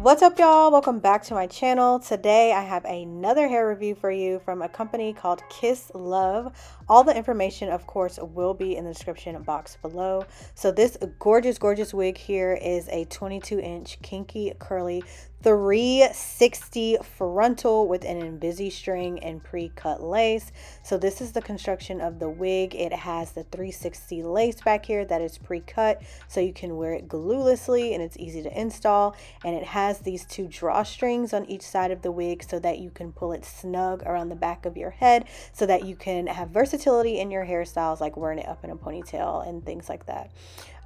What's up, y'all? Welcome back to my channel. Today I have another hair review for you from a company called KissLove. All the information, of course, will be in the description box below. So this gorgeous wig here is a 22-inch kinky curly 360 frontal with an Invisi string and pre-cut lace. So this is the construction of the wig. It has the 360 lace back here that is pre-cut, so you can wear it gluelessly and it's easy to install. And it has these two drawstrings on each side of the wig so that you can pull it snug around the back of your head, so that you can have versatility in your hairstyles, like wearing it up in a ponytail and things like that.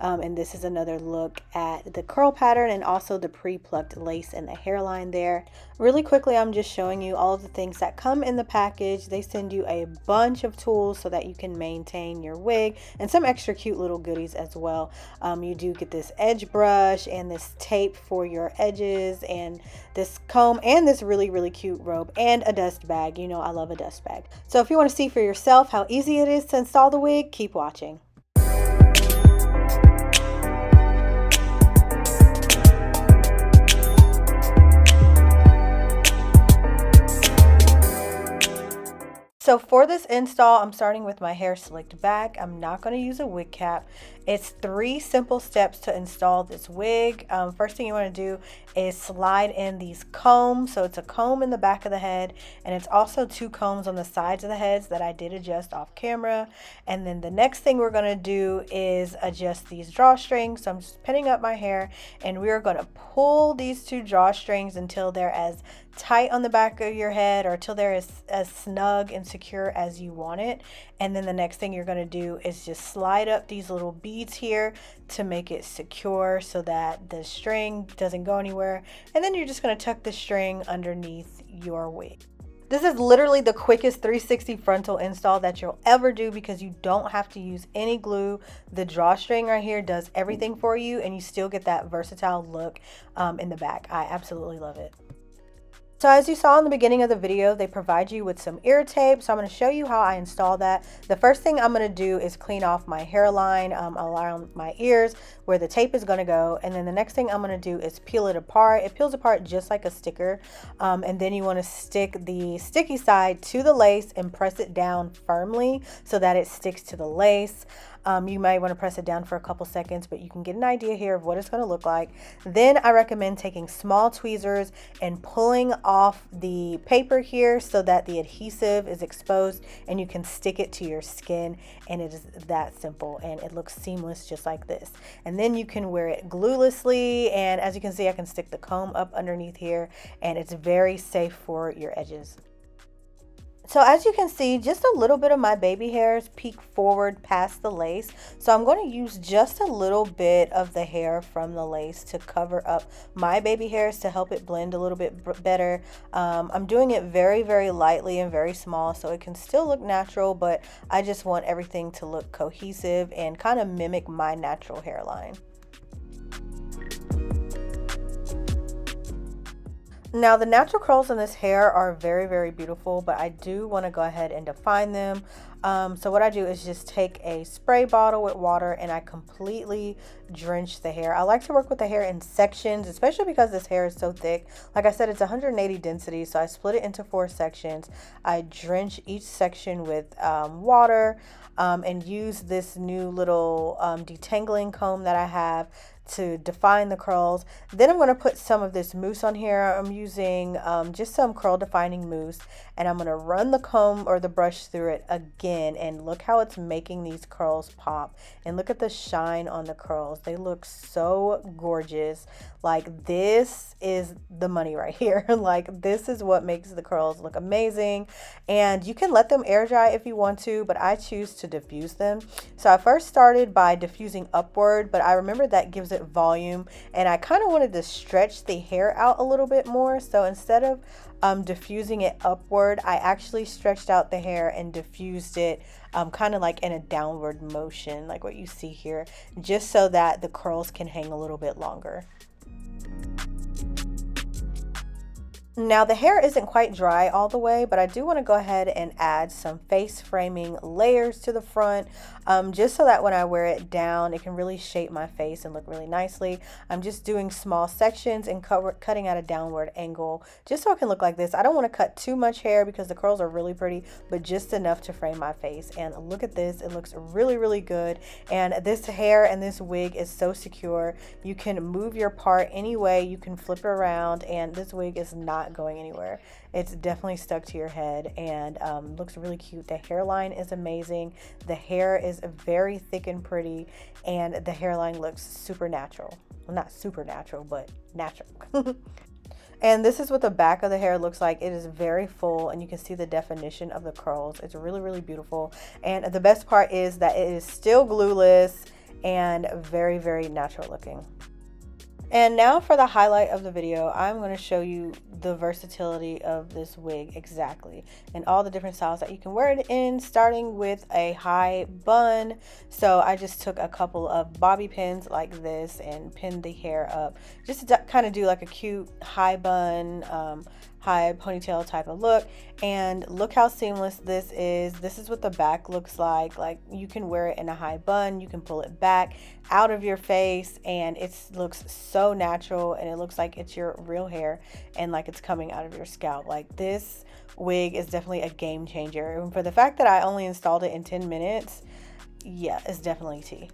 And this is another look at the curl pattern and also the pre-plucked lace and the hairline there. Really quickly, I'm just showing you all of the things that come in the package. They send you a bunch of tools so that you can maintain your wig, and some extra cute little goodies as well. You do get this edge brush and this tape for your edges, and this comb, and this really cute robe, and a dust bag. You know I love a dust bag. So if you want to see for yourself how easy it is to install the wig, keep watching. So for this install, I'm starting with my hair slicked back. I'm not going to use a wig cap. It's 3 simple steps to install this wig. First thing you want to do is slide in these combs. So it's a comb in the back of the head, and it's also 2 combs on the sides of the heads that I did adjust off camera. And then the next thing we're going to do is adjust these drawstrings. So I'm just pinning up my hair, and we are going to pull these 2 drawstrings until they're as tight on the back of your head, or till they're as snug and secure as you want it. And then the next thing you're going to do is just slide up these little beads here to make it secure so that the string doesn't go anywhere. And then you're just going to tuck the string underneath your wig. This is literally the quickest 360 frontal install that you'll ever do, because you don't have to use any glue. The drawstring right here does everything for you, and you still get that versatile look in the back. I absolutely love it. So as you saw in the beginning of the video, they provide you with some ear tape. So I'm going to show you how I install that. The first thing I'm going to do is clean off my hairline around my ears where the tape is going to go. And then the next thing I'm going to do is peel it apart. It peels apart just like a sticker. And then you want to stick the sticky side to the lace and press it down firmly so that it sticks to the lace. You might want to press it down for a couple seconds, but you can get an idea here of what it's going to look like. Then I recommend taking small tweezers and pulling off the paper here so that the adhesive is exposed and you can stick it to your skin, and it is that simple, and it looks seamless just like this. And then you can wear it gluelessly, and as you can see, I can stick the comb up underneath here, and it's very safe for your edges. So as you can see, just a little bit of my baby hairs peek forward past the lace. So I'm going to use just a little bit of the hair from the lace to cover up my baby hairs to help it blend a little bit better. I'm doing it very lightly and very small, so it can still look natural, but I just want everything to look cohesive and kind of mimic my natural hairline. Now the natural curls in this hair are very beautiful, but I do want to go ahead and define them. So what I do is just take a spray bottle with water and I completely drench the hair. I like to work with the hair in sections, especially because this hair is so thick. Like I said, it's 180 density, so I split it into 4 sections. I drench each section with water and use this new little detangling comb that I have to define the curls. Then I'm going to put some of this mousse on here. I'm using just some curl defining mousse, and I'm going to run the comb or the brush through it again, and look how it's making these curls pop, and look at the shine on the curls. They look so gorgeous. Like, this is the money right here. Like, this is what makes the curls look amazing. And you can let them air dry if you want to, but I choose to diffuse them. So I first started by diffusing upward, but I remember that gives it volume, and I kind of wanted to stretch the hair out a little bit more. So instead of diffusing it upward, I actually stretched out the hair and diffused it kind of like in a downward motion, like what you see here, just so that the curls can hang a little bit longer. Now the hair isn't quite dry all the way, but I do want to go ahead and add some face framing layers to the front, just so that when I wear it down, it can really shape my face and look really nicely. I'm just doing small sections and cutting at a downward angle, just so it can look like this. I don't want to cut too much hair because the curls are really pretty, but just enough to frame my face. And look at this, it looks really, really good. And this hair and this wig is so secure. You can move your part any way, you can flip it around, and this wig is not going anywhere. It's definitely stuck to your head and looks really cute. The hairline is amazing. The hair is very thick and pretty, and the hairline looks super natural. Well, not supernatural, but natural. And this is what the back of the hair looks like. It is very full, and you can see the definition of the curls. It's really, really beautiful. And the best part is that it is still glueless and very, very natural looking. And now for the highlight of the video, I'm going to show you the versatility of this wig exactly and all the different styles that you can wear it in, starting with a high bun. So I just took a couple of bobby pins like this and pinned the hair up just to kind of do like a cute high bun, high ponytail type of look. And look how seamless this is. This is what the back looks like. Like, you can wear it in a high bun, you can pull it back out of your face, and it looks so natural, and it looks like it's your real hair and like it's coming out of your scalp. Like, this wig is definitely a game changer, and for the fact that I only installed it in 10 minutes, yeah, it's definitely tea.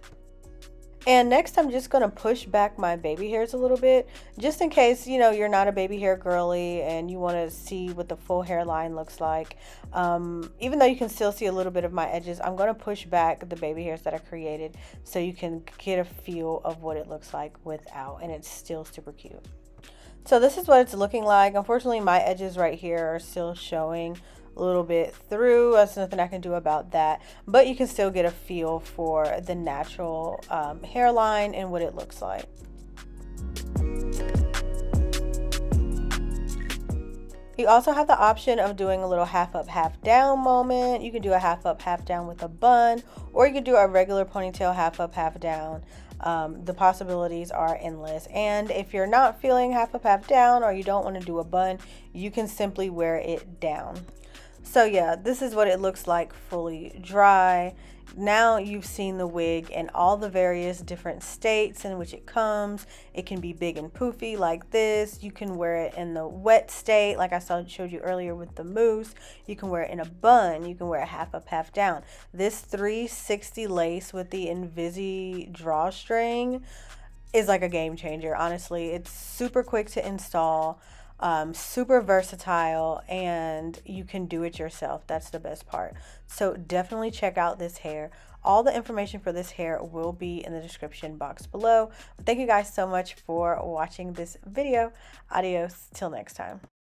And next, I'm just going to push back my baby hairs a little bit, just in case, you know, you're not a baby hair girly and you want to see what the full hairline looks like. Even though you can still see a little bit of my edges, I'm going to push back the baby hairs that I created so you can get a feel of what it looks like without, and it's still super cute. So this is what it's looking like. Unfortunately, my edges right here are still showing a little bit through. There's nothing I can do about that, but you can still get a feel for the natural hairline and what it looks like. You also have the option of doing a little half up, half down moment. You can do a half up, half down with a bun, or you can do a regular ponytail half up, half down. The possibilities are endless. And if you're not feeling half up, half down, or you don't want to do a bun, you can simply wear it down. So yeah, this is what it looks like fully dry. Now you've seen the wig in all the various different states in which it comes. It can be big and poofy like this. You can wear it in the wet state like I showed you earlier with the mousse. You can wear it in a bun. You can wear it half up, half down. This 360 lace with the Invisi drawstring is like a game changer. Honestly, it's super quick to install. Super versatile, and you can do it yourself. That's the best part. So definitely check out this hair. All the information for this hair will be in the description box below. Thank you guys so much for watching this video. Adios till next time.